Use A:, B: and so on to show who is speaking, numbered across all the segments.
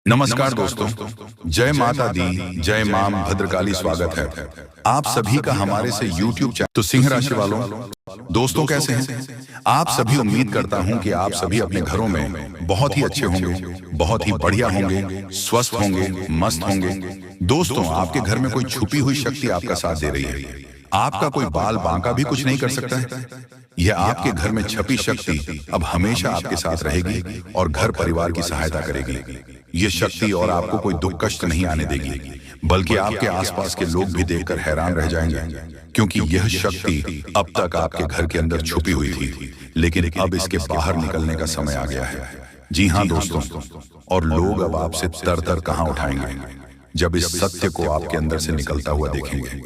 A: नमस्कार दोस्तों, जय माता दी, जय मां भद्रकाली। स्वागत है आप सभी का हमारे से YouTube चैनल। तो सिंह राशि वालों, दोस्तों कैसे हैं आप सभी? उम्मीद करता हूं कि आप सभी अपने घरों में बहुत ही अच्छे होंगे, बहुत ही बढ़िया होंगे, स्वस्थ होंगे, मस्त होंगे। दोस्तों, आपके घर में कोई छुपी हुई शक्ति आपका साथ दे रही है। आपका कोई बाल बांका भी कुछ नहीं कर सकता है। यह आपके घर में छपी शक्ति अब हमेशा आपके साथ रहेगी और घर परिवार की सहायता करेगी। ये शक्ति और आपको कोई दुख कष्ट नहीं आने देगी, बल्कि आपके आसपास के लोग भी देखकर हैरान रह जाएंगे, क्योंकि यह शक्ति अब तक आपके घर के अंदर छुपी हुई थी, लेकिन अब इसके बाहर निकलने का समय आ गया है। जी हाँ दोस्तों, और लोग अब आपसे तर कहां उठाएंगे जब इस सत्य को आपके अंदर से निकलता हुआ देखेंगे।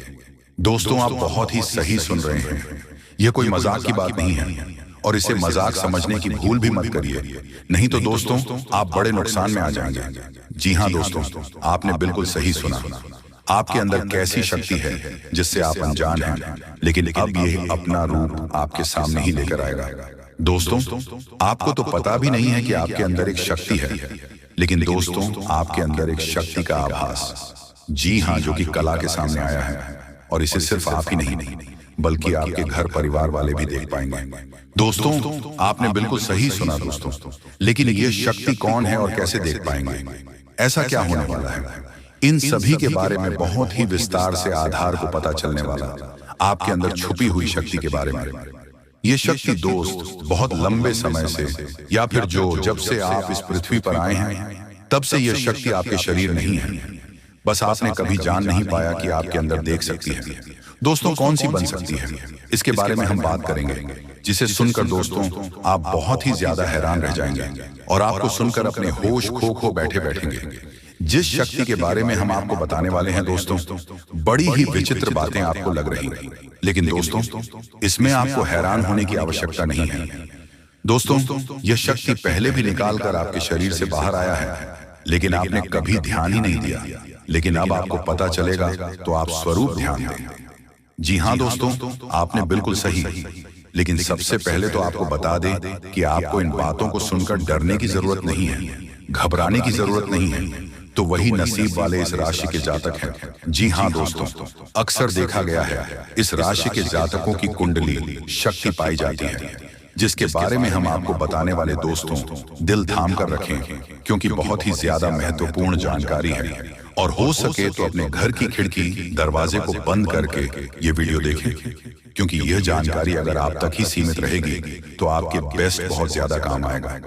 A: दोस्तों, आप बहुत ही सही सुन रहे हैं। यह कोई मजाक की बात नहीं है और इसे मजाक समझने की भूल भी मत करिए, नहीं तो दोस्तों आप बड़े नुकसान में आ जाएंगे। जी हाँ दोस्तों, आपने बिल्कुल सही सुना। आपके अंदर कैसी शक्ति है जिससे आप अनजान हैं, लेकिन अब ये अपना रूप आपके सामने ही लेकर आएगा। दोस्तों, आपको तो पता भी नहीं है कि आपके अंदर एक शक्ति है, लेकिन दोस्तों आपके अंदर एक शक्ति का आभास, जी हाँ, जो कि कला के सामने आया है। और इसे सिर्फ आप ही नहीं बल्कि आपके घर परिवार वाले भी देख पाएंगे। दोस्तों, आपने बिल्कुल सही सुना दोस्तों, लेकिन ये शक्ति कौन है और कैसे देख पाएंगे? ऐसा क्या होने वाला है? इन सभी के बारे में बहुत ही विस्तार से आधार को पता चलने वाला आपके अंदर छुपी हुई शक्ति के बारे में। ये शक्ति दोस्त बहुत लंबे समय से, या फिर जब से आप इस पृथ्वी पर आए हैं तब से यह शक्ति आपके शरीर नहीं है, बस आपने कभी जान नहीं पाया कि आपके अंदर देख सकती है। दोस्तों, कौन सी बन सकती है, इसके बारे में हम बात करेंगे, जिसे सुनकर दोस्तों आप बहुत ही ज्यादा हैरान रह जाएंगे और आपको सुनकर अपने होश खो बैठेंगे। जिस शक्ति के बारे में हम आपको बताने वाले हैं दोस्तों, बड़ी ही विचित्र बातें आपको लग रही, लेकिन दोस्तों इसमें आपको हैरान होने की आवश्यकता नहीं है। दोस्तों, यह शक्ति पहले भी निकाल कर आपके शरीर से बाहर आया है, लेकिन आपने कभी ध्यान ही नहीं दिया। लेकिन अब आपको पता चलेगा तो आप स्वरूप ध्यान दें। जी हाँ दोस्तों, आपने बिल्कुल सही। लेकिन सबसे पहले तो आपको बता दें कि आपको इन बातों को सुनकर डरने की जरूरत नहीं है, घबराने की जरूरत नहीं है। तो वही नसीब वाले इस राशि के जातक हैं। जी हाँ दोस्तों, अक्सर देखा गया है इस राशि के जातकों की कुंडली शक्ति पाई जाती है, जिसके बारे में हम आपको बताने वाले दोस्तों दिल थाम कर रखें, क्योंकि बहुत ही ज्यादा महत्वपूर्ण जानकारी है। और हो सके तो अपने घर की खिड़की दरवाजे को बंद करके ये वीडियो देखें, क्योंकि यह जानकारी अगर आप तक ही सीमित रहेगी तो आपके बेस्ट बहुत ज्यादा काम आएगा।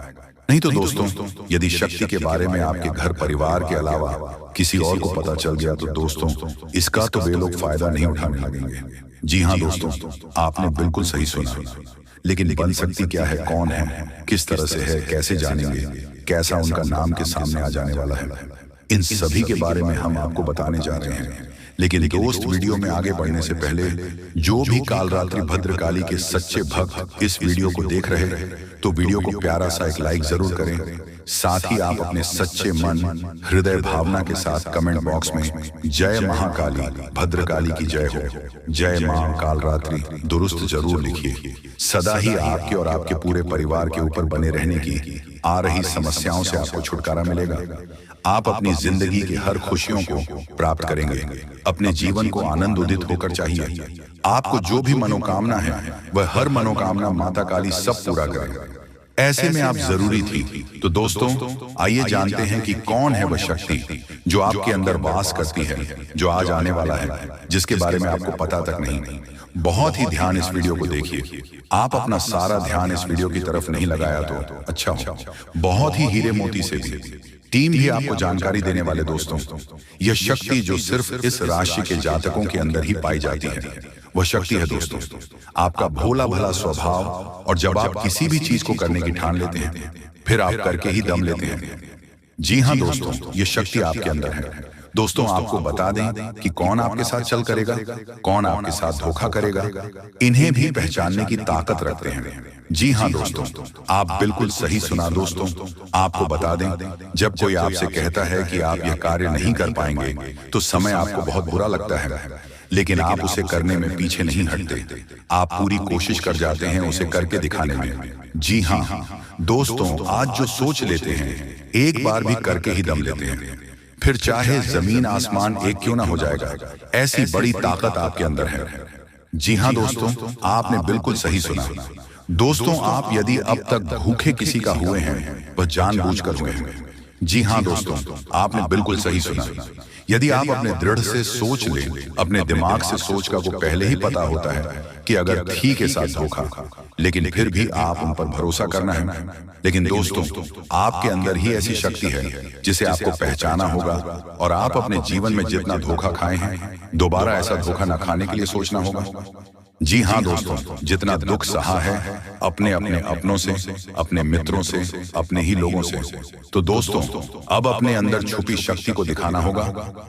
A: नहीं तो दोस्तों, यदि शक्ति के बारे में आपके घर परिवार के अलावा किसी और को पता चल गया तो दोस्तों इसका तो वे लोग फायदा नहीं उठाने लगेंगे। जी हाँ दोस्तों, आपने बिल्कुल सही सुना। लेकिन बन सकती क्या है, कौन है, किस तरह से है, कैसे जानेंगे, कैसा उनका नाम के सामने आ जाने वाला है, इन सभी के बारे में हम आपको बताने जा रहे हैं। लेकिन दोस्त, वीडियो में आगे बढ़ने से पहले जो भी कालरात्रि भद्रकाली के सच्चे भक्त इस वीडियो को देख रहे तो वीडियो को प्यारा सा एक लाइक जरूर करें। साथ ही आप अपने सच्चे मन हृदय भावना के साथ कमेंट बॉक्स में जय महाकाली भद्रकाली की जय हो, जय मां कालरात्रि दुरुस्त जरूर लिखिए। सदा ही आपके और आपके पूरे परिवार के ऊपर बने रहने की आ रही समस्याओं से आपको छुटकारा मिलेगा। आप अपनी जिंदगी की हर खुशियों को प्राप्त करेंगे। अपने जीवन को आनंद उदित होकर चाहिए। आपको जो भी मनोकामना है वह हर मनोकामना माता काली सब पूरा करें। ऐसे में आप जरूरी थी। तो दोस्तों आइए जानते हैं कि कौन है वह शक्ति जो आपके अंदर वास करती है, जो आज आने वाला है, जिसके बारे में आपको पता तक नहीं। बहुत ही ध्यान इस वीडियो को देखिए। आप अपना सारा ध्यान इस वीडियो की तरफ नहीं लगाया तो अच्छा हो। बहुत ही हीरे मोती से भी टीम भी आपको जानकारी देने वाले दोस्तों, यह शक्ति जो सिर्फ इस राशि के जातकों के अंदर ही पाई जाती है, वह शक्ति है दोस्तों आपका भोला भला स्वभाव। और जब आप किसी भी चीज को करने की ठान लेते हैं फिर आप करके ही दम लेते हैं। जी हाँ दोस्तों, यह शक्ति आपके अंदर है। दोस्तों आपको बता दें कि कौन आपके साथ चल करेगा, कौन आपके साथ धोखा करेगा, इन्हें भी पहचानने की ताकत रखते हैं। जी हाँ दोस्तों, आप बिल्कुल सही सुना दोस्तों। आपको बता दें, जब कोई आपसे कहता है कि आप यह कार्य नहीं कर पाएंगे तो समय आपको बहुत बुरा लगता है, लेकिन आप उसे करने में पीछे नहीं हटते। आप पूरी कोशिश कर जाते हैं उसे करके दिखाने में। जी हाँ दोस्तों, आज जो सोच लेते हैं एक बार भी करके ही दम लेते हैं, फिर चाहे जमीन आसमान एक क्यों ना हो जाएगा, ऐसी बड़ी ताकत आपके अंदर है। जी हाँ दोस्तों, आपने बिल्कुल सही सुना। दोस्तों, आप यदि अब तक भूखे किसी का हुए हैं वह जानबूझकर हुए हैं। जी हाँ दोस्तों, आपने बिल्कुल सही सुना। यदि आप अपने दृढ़ से सोच लें, अपने दिमाग से सोच का वो पहले ही पता होता है कि अगर थी के साथ धोखा, लेकिन फिर भी आप उन पर भरोसा करना है। लेकिन दोस्तों, आपके अंदर ही ऐसी शक्ति है जिसे आपको पहचाना होगा, और आप अपने जीवन में जितना धोखा खाए हैं दोबारा ऐसा धोखा न खाने के लिए सोचना होगा। जी हाँ दोस्तों, जितना दुख सहा है अपने अपनों से, अपने मित्रों से, अपने ही लोगों से, तो दोस्तों अब अपने अंदर छुपी शक्ति को दिखाना होगा।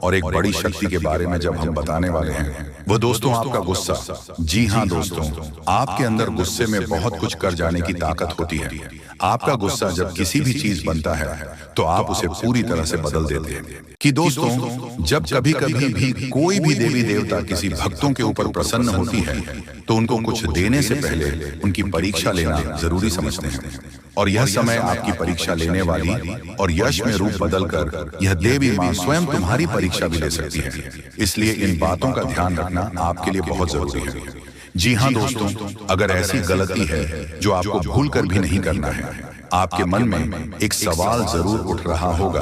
A: और एक बड़ी शक्ति के बारे में जब हम बताने वाले हैं, वो दोस्तों आपका गुस्सा। जी हाँ दोस्तों, आपके अंदर गुस्से में बहुत कुछ कर जाने की ताकत होती है। आपका गुस्सा जब किसी भी चीज बनता है तो आप उसे पूरी तरह से बदल देते हैं। कि दोस्तों, जब कभी कभी भी कोई भी देवी देवता किसी भक्तों के ऊपर प्रसन्न होती है तो उनको कुछ देने से पहले उनकी परीक्षा लेना जरूरी समझते हैं। और यह समय आपकी परीक्षा लेने वाली और यश में रूप बदलकर यह देवी मां स्वयं तुम्हारी परीक्षा भी ले सकती है। इसलिए इन बातों का ध्यान रखना आपके लिए बहुत जरूरी है। जी हाँ दोस्तों, अगर ऐसी गलती है जो आपको भूल कर भी नहीं करना है, आपके मन में एक सवाल जरूर उठ रहा होगा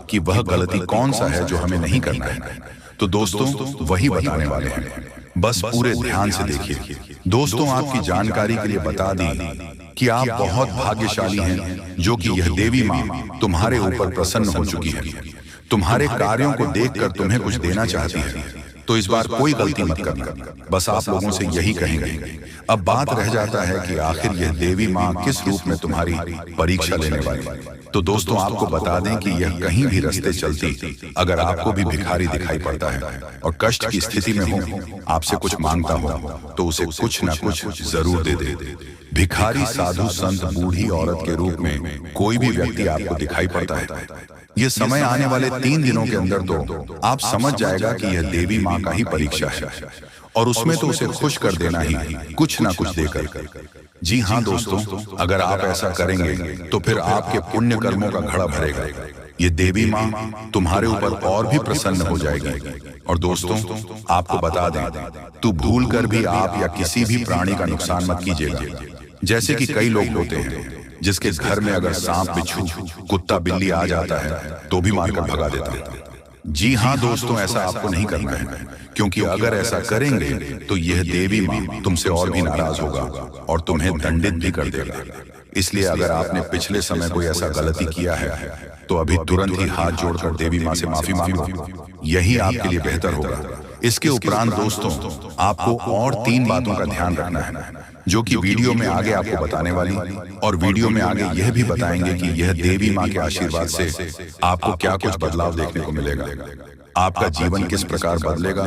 A: कि वह गलती कौन सा है जो हमें नहीं करना है, तो दोस्तों वही बताने वाले हैं। बस पूरे ध्यान से देखिए। दोस्तों, आपकी जानकारी के लिए बता दी कि आप बहुत भाग्यशाली हैं जो कि यह देवी मां तुम्हारे ऊपर प्रसन्न हो चुकी है। तुम्हारे कार्यों को देखकर तुम्हें कुछ देना चाहती है, तो इस बार कोई गलती मत करना। बस आप लोगों से यही कहेंगे। अब बात रह जाता है कि आखिर यह देवी मां किस रूप में तुम्हारी परीक्षा लेने वाली। तो दोस्तों, आपको बता दें कि यह कहीं भी रास्ते चलती अगर आपको भी भिखारी दिखाई पड़ता है और कष्ट की स्थिति में हो, आपसे कुछ मांगता हो, तो उसे कुछ ना कुछ जरूर दे दे। भिखारी, साधु, संत, बूढ़ी औरत के रूप में कोई भी व्यक्ति आपको दिखाई पड़ता है, ये समय आने वाले 3 दिनों के अंदर तो आप समझ जाएगा कि यह देवी मां का ही परीक्षा है, और उसमें तो उसे खुश कर देना ही, कुछ ना कुछ देकर। जी हाँ दोस्तों, अगर आप ऐसा करेंगे तो फिर आपके पुण्य कर्मों का घड़ा भरेगा। ये देवी मां तुम्हारे ऊपर और भी प्रसन्न हो जाएगी। और दोस्तों, आपको बता दें, तू भूल कर भी आप या किसी भी प्राणी का नुकसान मत कीजिएगा। जैसे कि कई लोग होते हैं जिसके घर में अगर सांप, बिच्छू, कुत्ता, बिल्ली आ जाता है तो भी मारकर भगा देता है। जी हाँ दोस्तों, ऐसा आपको नहीं करना है, क्योंकि अगर ऐसा करेंगे तो यह देवी मां तुमसे और भी नाराज होगा और तुम्हें दंडित भी कर देगा। इसलिए अगर आपने पिछले समय कोई ऐसा गलती किया है तो अभी तुरंत ही हाथ जोड़कर देवी मां से माफी मांगो, यही आपके लिए बेहतर होगा। इसके उपरांत दोस्तों, आपको और 3 बातों का ध्यान रखना है जो कि वीडियो में आगे आपको बताने वाली, और वीडियो में आगे यह भी बताएंगे कि यह देवी मां के आशीर्वाद से आपको क्या कुछ बदलाव देखने को मिलेगा, आपका जीवन किस प्रकार बदलेगा,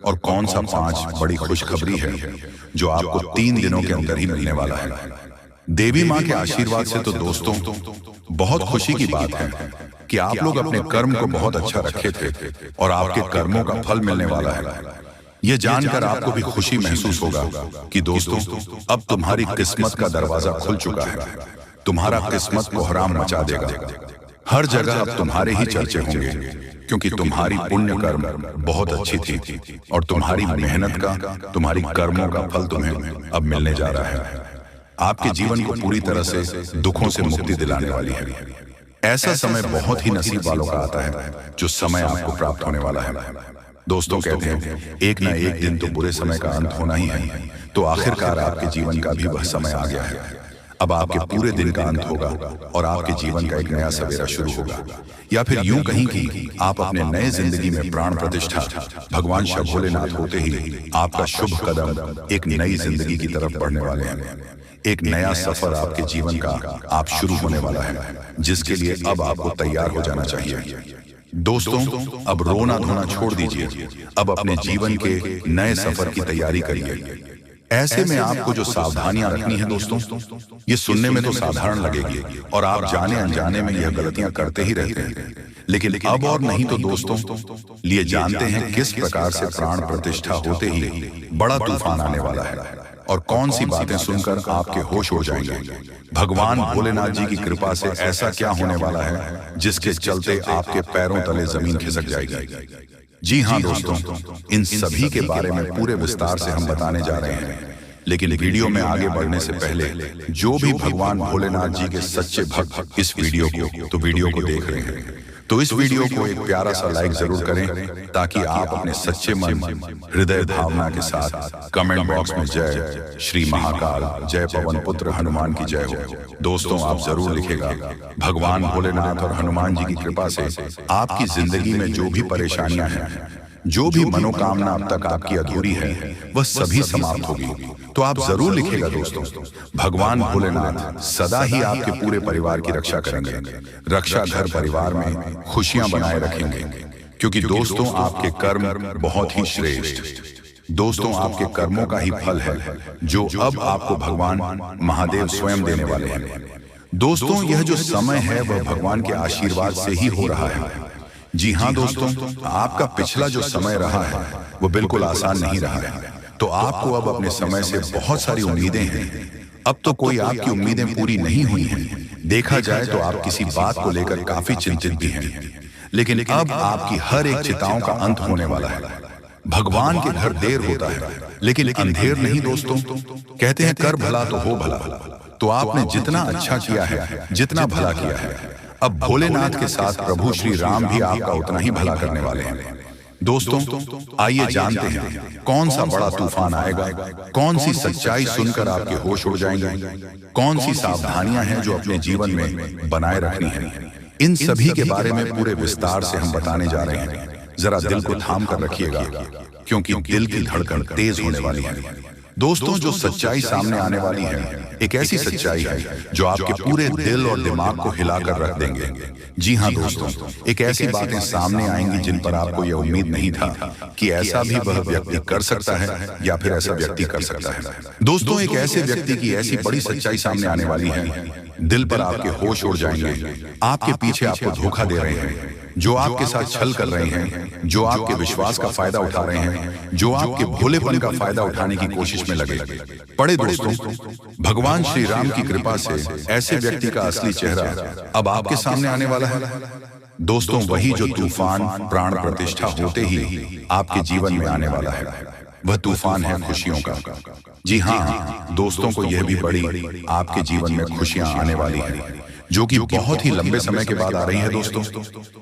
A: और कौन सा 5 बड़ी खुशखबरी है जो आपको 3 दिनों के अंदर ही मिलने वाला है। देवी मां के आशीर्वाद से तो दोस्तों बहुत खुशी की बात है कि आप लोग अपने कर्म को बहुत अच्छा रखे थे और आपके कर्मों का फल मिलने वाला है। यह जानकर आपको भी खुशी महसूस होगा कि दोस्तों अब तुम्हारी किस्मत का दरवाजा खुल चुका है। तुम्हारा किस्मत कोहराम मचा देगा। हर जगह अब तुम्हारे ही चर्चे होंगे, क्योंकि तुम्हारी पुण्य कर्म बहुत अच्छी थी और तुम्हारी मेहनत का, तुम्हारी कर्मों का फल तुम्हें अब मिलने जा रहा है। आपके जीवन को पूरी तरह से दुखों से मुक्ति दिलाने वाली है। ऐसा समय बहुत ही नसीब वालों का आता है जो समय आपको प्राप्त होने वाला है। दोस्तों, कहते हैं एक ना एक दिन तो बुरे समय का अंत होना ही है, तो आखिरकार आपके जीवन का भी वह समय आ गया है। अब आपके पूरे दिन का अंत होगा और आपके जीवन का एक नया सवेरा शुरू होगा। या फिर यूं कहीं कि आप अपने नए जिंदगी में प्राण प्रतिष्ठा भगवान शिव भोलेनाथ होते ही आपका शुभ कदम एक नई जिंदगी की तरफ बढ़ने वाले हैं। एक नया सफर आपके जीवन का आप शुरू होने वाला है, जिसके लिए अब आपको तैयार हो जाना चाहिए। दोस्तों, अब रोना धोना छोड़ दीजिए। अब अपने जीवन के नए सफर की तैयारी करिए। ऐसे में आपको जो सावधानियां रखनी है दोस्तों, ये सुनने में तो साधारण लगेगी और आप जाने अनजाने में यह गलतियां करते ही रहते हैं, लेकिन अब और नहीं तो दोस्तों लिए जानते हैं किस प्रकार से प्राण प्रतिष्ठा होते ही बड़ा तूफान आने वाला है और कौन सी बातें सुनकर आपके होश उड़ जाएंगे। भगवान भोलेनाथ जी की कृपा से ऐसा क्या होने वाला है जिसके चलते आपके पैरों तले जमीन खिसक जाएगी। जी हाँ दोस्तों, इन सभी के बारे में पूरे विस्तार से हम बताने जा रहे हैं, लेकिन वीडियो में आगे बढ़ने से पहले जो भी भगवान भोलेनाथ जी के सच्चे भक्त इस वीडियो को देख रहे हैं, तो इस वीडियो को एक प्यारा सा लाइक जरूर करें ताकि आप अपने सच्चे मन हृदय भावना के साथ कमेंट बॉक्स में जय श्री महाकाल, जय पवन पुत्र हनुमान की जय हो। दोस्तों आप जरूर लिखेगा, भगवान भोलेनाथ और हनुमान जी की कृपा से आपकी जिंदगी में जो भी परेशानियां हैं, जो भी मनोकामना अब तक आपकी अधूरी है, वह सभी समाप्त होगी। तो आप जरूर लिखेगा दोस्तों, भगवान भोलेनाथ सदा ही आपके पूरे परिवार की रक्षा करेंगे, रक्षा घर परिवार में खुशियां बनाए रखेंगे, क्योंकि दोस्तों आपके कर्म बहुत ही श्रेष्ठ। दोस्तों आपके कर्मों का ही फल है जो अब आपको भगवान महादेव स्वयं देने वाले हैं। दोस्तों यह जो समय है वह भगवान के आशीर्वाद से ही हो रहा है। जी हाँ दोस्तों, आपका पिछला जो समय रहा है वो बिल्कुल आसान नहीं रहा है, तो आपको अब अपने समय से बहुत सारी उम्मीदें हैं। अब तो कोई आपकी उम्मीदें पूरी नहीं हुई हैं। देखा जाए तो आप किसी बात को लेकर काफी चिंतित भी हैं, लेकिन अब आपकी हर एक चिंताओं का अंत होने वाला है। भगवान के घर देर होता है लेकिन अंधेर नहीं दोस्तों। कहते हैं कर भला तो हो भला। तो आपने जितना अच्छा किया है, जितना भला किया है, अब भोलेनाथ के साथ प्रभु श्री राम भी आपका उतना ही भला करने वाले हैं। दोस्तों आइए जानते हैं कौन सा बड़ा तूफान आएगा, कौन सी सच्चाई सुनकर आपके होश उड़ जाएंगे, कौन सी सावधानियां हैं जो अपने जीवन में बनाए रखनी है। इन सभी के बारे में पूरे विस्तार से हम बताने जा रहे हैं। जरा दिल को थाम कर रखिएगा, क्योंकि दिल की धड़कन तेज होने वाली है। दोस्तों जो सच्चाई सामने आने वाली है एक ऐसी सच्चाई है जो आपके पूरे दिल और दिमाग को हिलाकर रख देंगे। जी हाँ दोस्तों, एक ऐसी बातें सामने आएंगी जिन पर आपको यह उम्मीद नहीं था कि ऐसा भी वह व्यक्ति कर सकता है या फिर ऐसा व्यक्ति कर सकता है। दोस्तों एक ऐसे व्यक्ति की ऐसी बड़ी सच्चाई सामने आने वाली है, दिल पर आपके होश उड़ जाएंगे। आपके पीछे आपको धोखा दे रहे हैं, जो आपके साथ छल कर रहे हैं, जो आपके विश्वास का फायदा उठा रहे हैं, जो आपके भोलेपन का फायदा उठाने की कोशिश में लगे पड़े। दोस्तों भगवान श्री राम की कृपा से ऐसे व्यक्ति का असली चेहरा अब आपके सामने आने वाला है। दोस्तों वही जो तूफान प्राण प्रतिष्ठा होते ही आपके जीवन में आने वाला है, वह तूफान है खुशियों का। जी हाँ दोस्तों, को यह भी बड़ी आपके जीवन में खुशियां आने वाली है, जो कि बहुत ही लंबे समय के बाद आ रही है दोस्तों,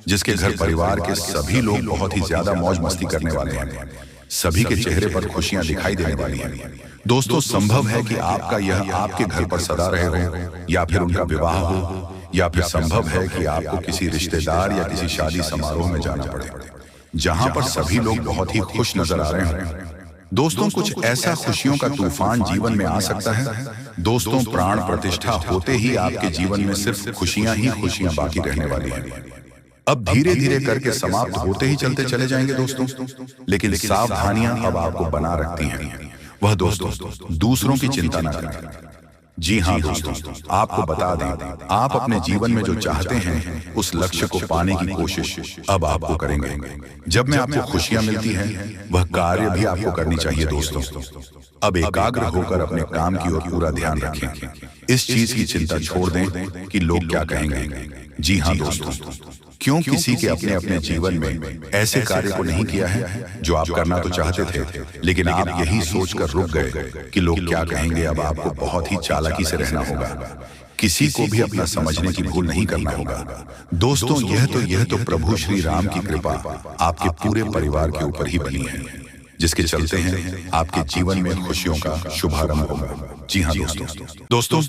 A: जिसके घर परिवार के सभी लोग बहुत ही ज्यादा मौज मस्ती करने वाले हैं। सभी के चेहरे पर खुशियां दिखाई देने वाली हैं। दोस्तों संभव है कि आपका यह आपके घर पर सदा रहे हो, या फिर उनका विवाह हो, या फिर संभव है कि आपको किसी रिश्तेदार या किसी शादी समारोह में जाना पड़े जहां पर सभी लोग बहुत ही खुश नजर आ रहे हैं। दोस्तों कुछ ऐसा खुशियों का तूफान जीवन में आ सकता है। दोस्तों प्राण प्रतिष्ठा होते ही आपके जीवन में सिर्फ खुशियां ही खुशियां बाकी रहने वाली हैं। अब धीरे धीरे करके समाप्त होते ही चलते चले जाएंगे दोस्तों, लेकिन सावधानियां अब आपको बना रखती हैं। वह दोस्तों दूसरों की चिंता न करें। जी हाँ दोस्तों, आपको बता दें, आप अपने जीवन में जो चाहते हैं उस लक्ष्य को पाने की कोशिश अब आपको करेंगे। जब में आपको खुशियां मिलती हैं वह कार्य भी आपको करनी चाहिए दोस्तों। अब एकाग्र होकर अपने काम की ओर पूरा ध्यान रखें। इस चीज की चिंता छोड़ दें कि लोग क्या कहेंगे। जी हाँ दोस्तों, क्यों किसी के अपने अपने जीवन में ऐसे कार्य को नहीं किया है जो आप करना तो चाहते थे, लेकिन आप यही सोचकर रुक गए कि लोग क्या कहेंगे। अब आपको बहुत ही चालाकी से रहना होगा, किसी को भी अपना समझने की भूल नहीं करना होगा। दोस्तों यह तो प्रभु श्री राम की कृपा आपके पूरे परिवार के ऊपर ही बनी है, जिसके चलते हैं आपके जीवन में खुशियों का शुभारंभ होगा। जी हाँ दोस्तों,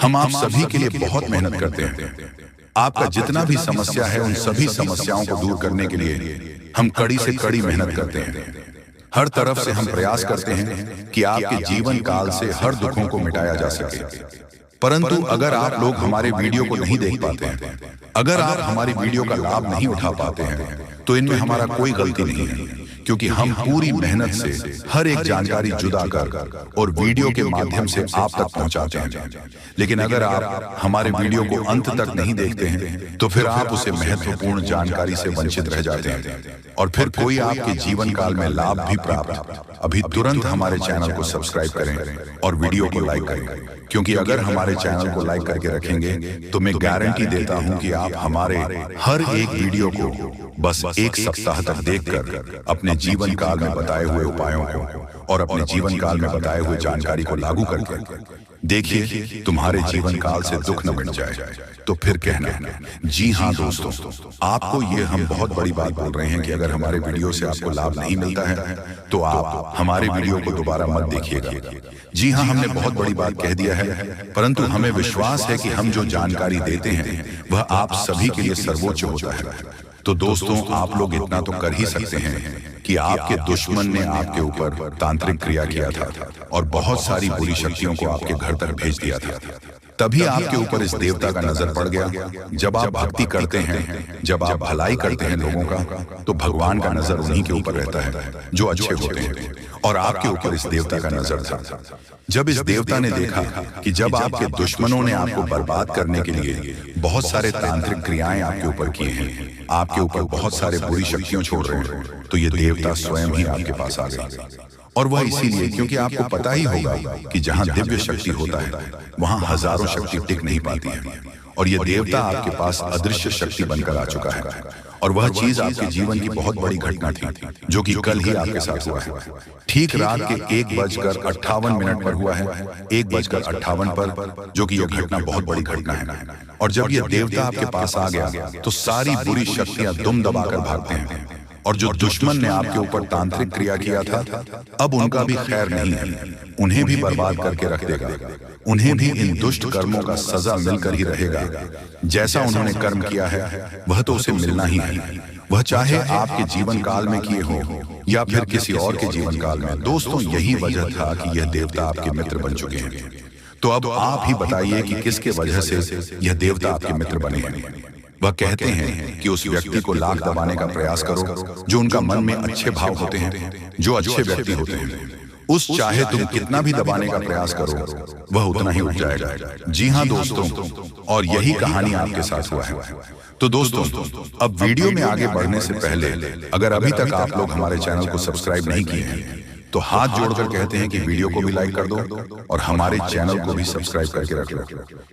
A: हम आप सभी के लिए बहुत मेहनत करते हैं। आपका जितना भी समस्या है उन सभी समस्याओं को दूर करने के लिए हम कड़ी से कड़ी मेहनत करते हैं। हर तरफ से हम प्रयास करते हैं कि आपके जीवन काल से हर दुखों को मिटाया जा सके। परंतु अगर आप लोग हमारे वीडियो को नहीं देख पाते हैं, अगर आप हमारी वीडियो का लाभ नहीं उठा पाते हैं, तो इनमें हमारा कोई गलती नहीं है, क्योंकि हम पूरी मेहनत से हर एक जानकारी जुदा कर और वीडियो के माध्यम से आप तक पहुंचाते हैं। लेकिन अगर आप हमारे वीडियो को अंत तक नहीं देखते हैं तो फिर आप उसे महत्वपूर्ण जानकारी से वंचित रह जाते हैं और फिर कोई आपके जीवन काल में लाभ भी प्राप्त। अभी तुरंत हमारे चैनल को सब्सक्राइब करें और वीडियो को लाइक करें, क्योंकि अगर हमारे चैनल को लाइक करके रखेंगे तो मैं गारंटी देता हूं कि आप हमारे हर एक वीडियो को बस एक सप्ताह तक देखकर अपने जीवन काल में बताए हुए उपायों को और अपने जीवन काल में बताए हुए जानकारी को लागू करके देखिए तुम्हारे जीवन काल से दुख न मिट जाए। तो फिर कहना, जी हाँ दोस्तों, आपको ये हम बहुत बड़ी बात बोल रहे हैं कि अगर हमारे वीडियो से आपको लाभ नहीं मिलता है तो आप हमारे वीडियो को दोबारा मत देखिएगा। जी हाँ, हमने बहुत बड़ी बात कह दिया है, परंतु हमें विश्वास है कि हम जो जानकारी देते हैं वह आप सभी के लिए सर्वोच्च होता है। तो दोस्तों, आप लोग इतना तो कर ही सकते हैं कि आपके दुश्मन ने आपके ऊपर तांत्रिक क्रिया किया था और बहुत सारी बुरी शक्तियों को आपके घर तक भेज दिया था। तभी आपके ऊपर इस देवता का नजर पड़ गया। जब आप भक्ति करते हैं, जब आप भलाई करते हैं लोगों का, तो भगवान का नजर उन्हीं के ऊपर रहता है जो अच्छे होते हैं, और आपके ऊपर इस देवता का नजर था। जब इस देवता ने देखा कि जब आपके दुश्मनों ने आपको बर्बाद करने के लिए बहुत सारे तांत्रिक क्रियाएं आपके ऊपर किए हैं, आपके ऊपर बहुत सारे बुरी शक्तियां छोड़ रहे हैं, तो ये देवता स्वयं ही आपके पास आ गए। और वह इसीलिए क्योंकि आपको पता ही होगा कि जहां दिव्य शक्ति होता है वहां हजारों शक्ति टिक नहीं पाती है, और ये देवता आपके पास अदृश्य शक्ति बनकर आ चुका है। और वह चीज आपके जीवन की बहुत बड़ी घटना थी जो कि कल ही आपके साथ हुआ है। ठीक रात के 1:58 पर हुआ है, 1:58 पर, जो कि यह घटना बहुत बड़ी घटना है। और जब यह देवता आपके पास आ गया तो सारी बुरी शक्तियां दुम दबाकर भागते हैं, और जो दुश्मन ने आपके ऊपर तांत्रिक क्रिया किया था अब उनका भी खैर नहीं है, उन्हें भी बर्बाद करके रख देगा। उन्हें भी इन दुष्ट कर्मों का सजा मिलकर ही रहेगा। जैसा उन्होंने कर्म किया है वह तो उसे मिलना ही है, वह चाहे आपके जीवन काल में किए हो या फिर किसी और के जीवन काल में। दोस्तों, यही वजह था कि यह देवता आपके मित्र बन चुके हैं। तो अब आप ही बताइए कि किसके वजह से यह देवता आपके मित्र बने हैं। वह कहते हैं कि उस व्यक्ति को लाख दबाने का प्रयास करो जो उनका मन में अच्छे भाव होते हैं, जो अच्छे व्यक्ति होते हैं। उस चाहे तुम कितना भी दबाने का प्रयास करो वह उतना ही उठ जाएगा। जी हाँ दोस्तों, और यही कहानी आपके साथ हुआ है। तो दोस्तों, अब वीडियो में आगे बढ़ने से पहले अगर अभी तक आप लोग हमारे चैनल को सब्सक्राइब नहीं किए हैं तो हाथ जोड़कर कहते हैं कि वीडियो को भी लाइक कर दो और हमारे चैनल को भी सब्सक्राइब करके रख लो,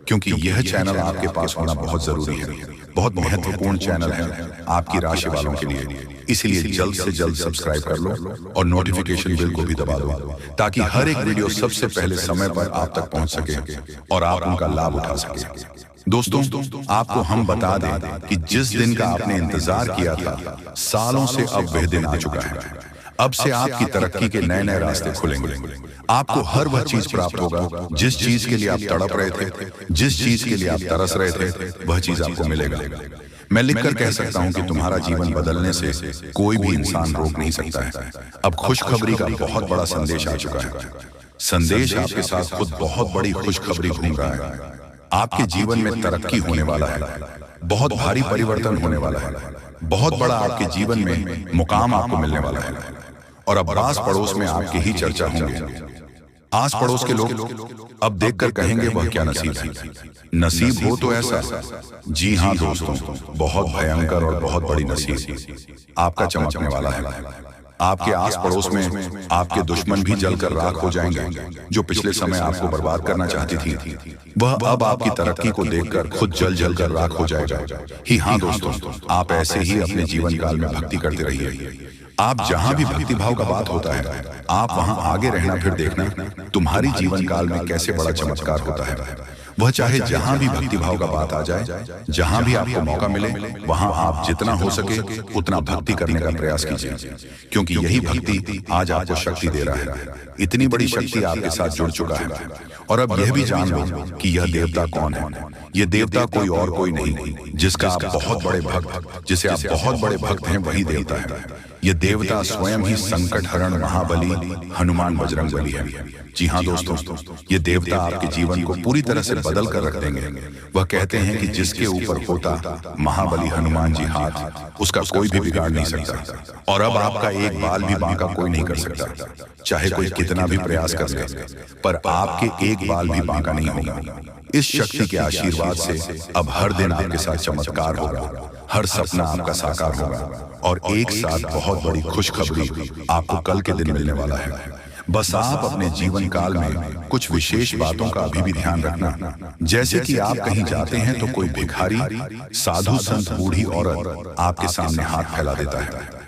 A: क्योंकि यह चैनल आपके पास होना बहुत जरूरी है, बहुत महत्वपूर्ण चैनल है आपकी राशि वालों के लिए। इसलिए जल्द से जल्द सब्सक्राइब कर लो और नोटिफिकेशन बिल को भी दबा दो, ताकि हर एक वीडियो सबसे पहले समय पर आप तक पहुंच सके और आप उनका लाभ उठा सके। दोस्तों, आपको हम बता दें कि जिस दिन का आपने इंतजार किया था, सालों से अब वह दिन आ चुका है। अब से आपकी तरक्की के नए नए रास्ते खुलेंगे। आपको हर वह चीज प्राप्त होगा जिस चीज के लिए आप तड़प रहे थे, जिस चीज के लिए आप तरस रहे थे, वह चीज आपको मिलेगा। मैं लिखकर कह सकता हूं कि तुम्हारा जीवन बदलने से कोई भी इंसान रोक नहीं सकता है। अब खुशखबरी का बहुत बड़ा संदेश आ चुका है। संदेश आपके साथ खुद बहुत बड़ी खुशखबरी घूम रहा है। आपके जीवन में तरक्की होने वाला है, बहुत भारी परिवर्तन होने वाला है, बहुत बड़ा आपके जीवन में मुकाम आपको मिलने वाला है। और अब आस पड़ोस में आपकी ही चर्चा होंगे। आस पड़ोस के लोग अब देखकर कहेंगे वह क्या नसीब है। नसीब हो तो ऐसा, जी हाँ दोस्तों, बहुत भयंकर और बहुत बड़ी नसीब आपका चमकने वाला है। आपके आस पड़ोस में आपके दुश्मन भी जलकर राख हो जाएंगे। जो पिछले समय आपको बर्बाद करना चाहती थी वह अब आपकी तरक्की को देखकर खुद जल जल कर राख हो जाएगा। ही हाँ दोस्तों, आप ऐसे ही अपने जीवन काल में भक्ति करते रहिए। आप जहां भी भक्ति भाव का बात होता है आप वहां आगे रहना, फिर देखना तुम्हारी जीवन काल में कैसे बड़ा चमत्कार होता है। वह चाहे जहां भी भक्ति भाव का बात आ जाए, जहां भी आपको मौका मिले, वहां आप जितना हो सके उतना भक्ति करने का प्रयास कीजिए, क्योंकि यही भक्ति आज आपको शक्ति दे रहा है। इतनी बड़ी शक्ति आपके साथ जुड़ चुका है। और अब यह भी जान लो कि यह देवता कौन है। यह देवता कोई और कोई नहीं, जिसका आप बहुत बड़े भक्त, जिसे आप बहुत बड़े भक्त हैं, वही देवता है। ये देवता स्वयं ही संकट हरण महाबली हनुमान बजरंगबली है। जी हाँ दोस्तों, ये देवता आपके जीवन को पूरी तरह से बदल कर रख देंगे। वह कहते हैं कि जिसके ऊपर होता महाबली हनुमान जी हाथ, उसका कोई भी बिगाड़ नहीं सकता। और अब आपका एक बाल भी बांका कोई नहीं कर सकता, चाहे कोई कितना भी प्रयास कर ले, पर आपके एक बाल भी बांका नहीं होगा। इस शक्ति के आशीर्वाद से अब हर दिन आपके साथ चमत्कार होगा, हर सपना आपका साकार होगा और एक साथ बहुत बड़ी खुशखबरी आपको कल के दिन मिलने वाला है। बस आप अपने जीवन काल में कुछ विशेष बातों का अभी भी ध्यान रखना, जैसे कि आप कहीं जाते हैं तो कोई भिखारी, साधु, संत, बूढ़ी औरत आपके सामने हाथ फैला देता है।